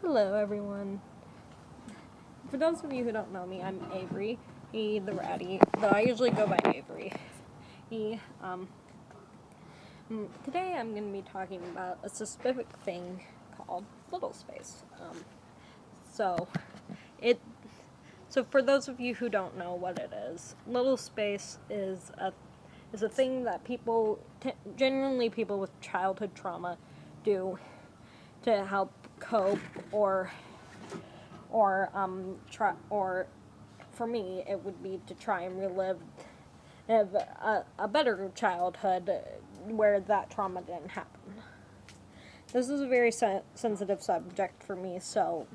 Hello, everyone. For those of you who don't know me, I'm Avery, the Ratty, though I usually go by Avery. He, Today I'm going to be talking about a specific thing called Little Space. So, it, so for those of you who don't know what it is, Little Space is a thing that genuinely people with childhood trauma do to help cope or for me it would be to try and relive a better childhood where that trauma didn't happen. This is a very sensitive subject for me, so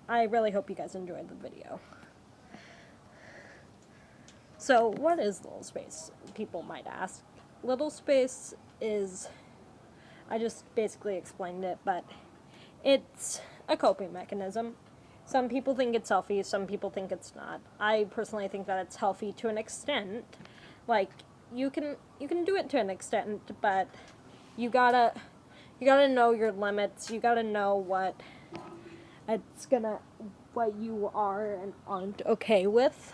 I really hope you guys enjoyed the video. So what is Little Space, people might ask? Little Space is, I just basically explained it, but it's a coping mechanism. Some people think it's healthy, some people think it's not. I personally think that it's healthy to an extent. Like, you can do it to an extent, but you gotta know your limits. You gotta know what you are and aren't okay with.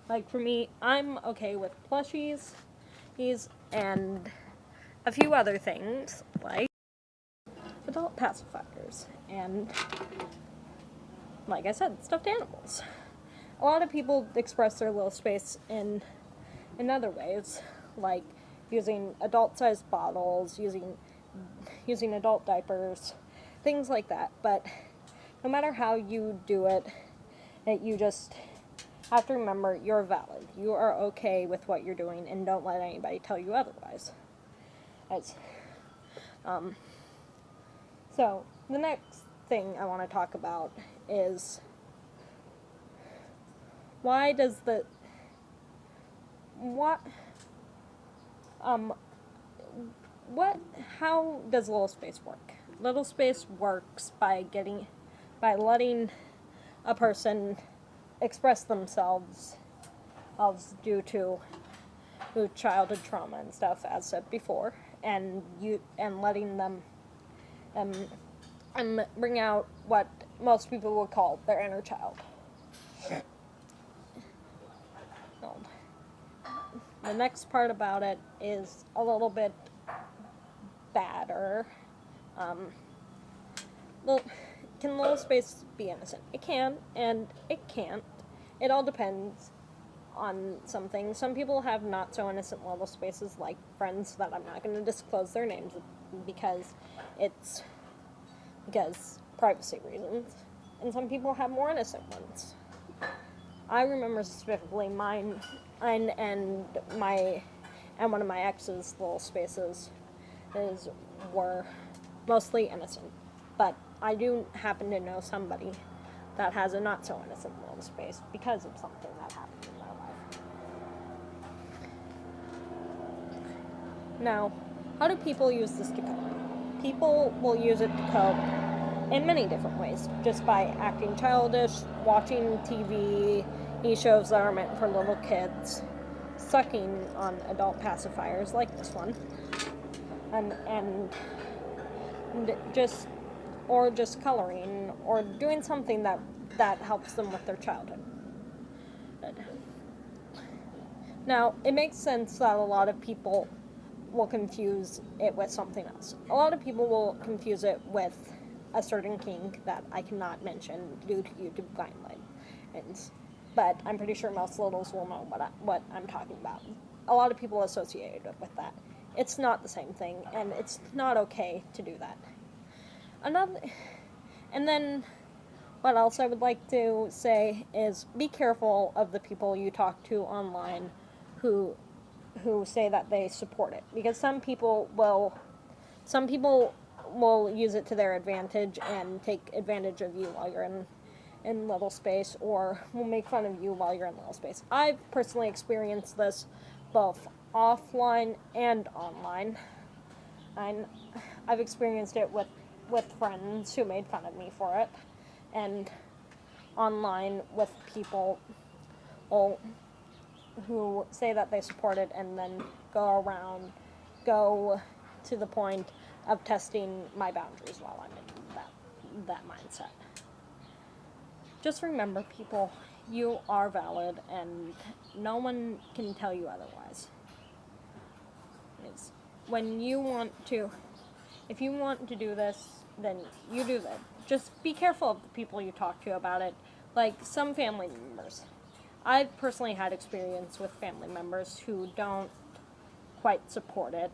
Like for me, I'm okay with plushies, and a few other things, like adult pacifiers, and, like I said, stuffed animals. A lot of people express their little space in other ways, like using adult-sized bottles, using adult diapers, things like that. But no matter how you do it, you just have to remember you're valid. You are okay with what you're doing, and don't let anybody tell you otherwise. So the next thing I want to talk about is how does Little Space work? Little Space works by letting a person express themselves due to childhood trauma and stuff, as said before, and letting them bring out what most people would call their inner child. The next part about it is a little bit badder. Can Little Space be innocent? It can, and it can't. It all depends on something. Some people have not so innocent Little Spaces, like friends that I'm not going to disclose their names because privacy reasons. And some people have more innocent ones. I remember specifically mine and one of my ex's Little Spaces were mostly innocent. But I do happen to know somebody that has a not so innocent Little Space because of something that happened in their life. Now, how do people use this to cope? People will use it to cope in many different ways, just by acting childish, watching TV shows that are meant for little kids, sucking on adult pacifiers like this one, and just coloring or doing something that helps them with their childhood. Now, it makes sense that a lot of people will confuse it with something else. A lot of people will confuse it with a certain kink that I cannot mention due to YouTube guidelines. But I'm pretty sure most littles will know what I'm talking about. A lot of people associate it with that. It's not the same thing, and it's not okay to do that. And then what else I would like to say is be careful of the people you talk to online who say that they support it, because some people will use it to their advantage and take advantage of you while you're in Little Space, or will make fun of you while you're in Little Space. I've personally experienced this both offline and online. I've experienced it with friends who made fun of me for it, and online with people who say that they support it and then go to the point of testing my boundaries while I'm in that mindset. Just remember, people, you are valid, and no one can tell you otherwise. It's when you want to, if you want to do this, then you do that. Just be careful of the people you talk to about it. Like some family members. I've personally had experience with family members who don't quite support it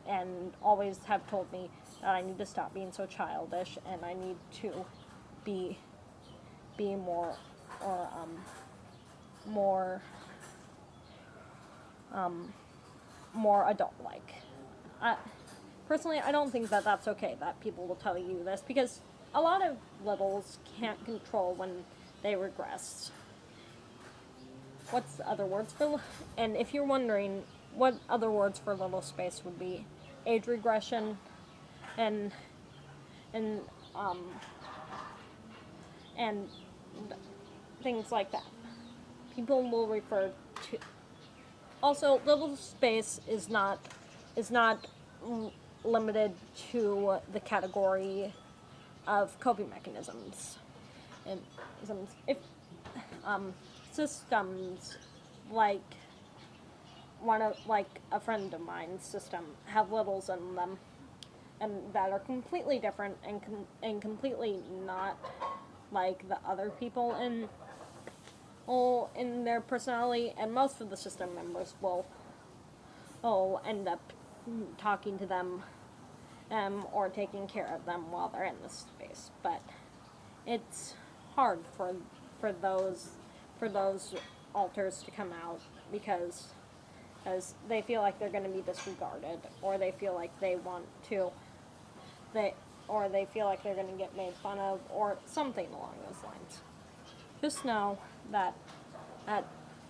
and always have told me that I need to stop being so childish and I need to be more or more adult-like. Personally, I don't think that that's okay that people will tell you this, because a lot of littles can't control when they regress. What's the other words for? And if you're wondering what other words for little space would be, age regression, and and um and things like that. People will refer to. Also, little space is not limited to the category of coping mechanisms. And if systems like a friend of mine's system have littles in them, and that are completely different and completely not like the other people in their personality, and most of the system members will end up talking to them or taking care of them while they're in this space. But it's hard for those alters to come out because as they feel like they're going to be disregarded, or they feel like they feel like they're going to get made fun of, or something along those lines. Just know that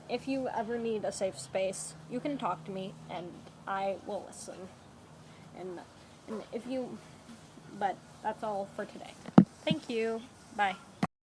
if you ever need a safe space, you can talk to me and I will listen. And but that's all for today. Thank you. Bye.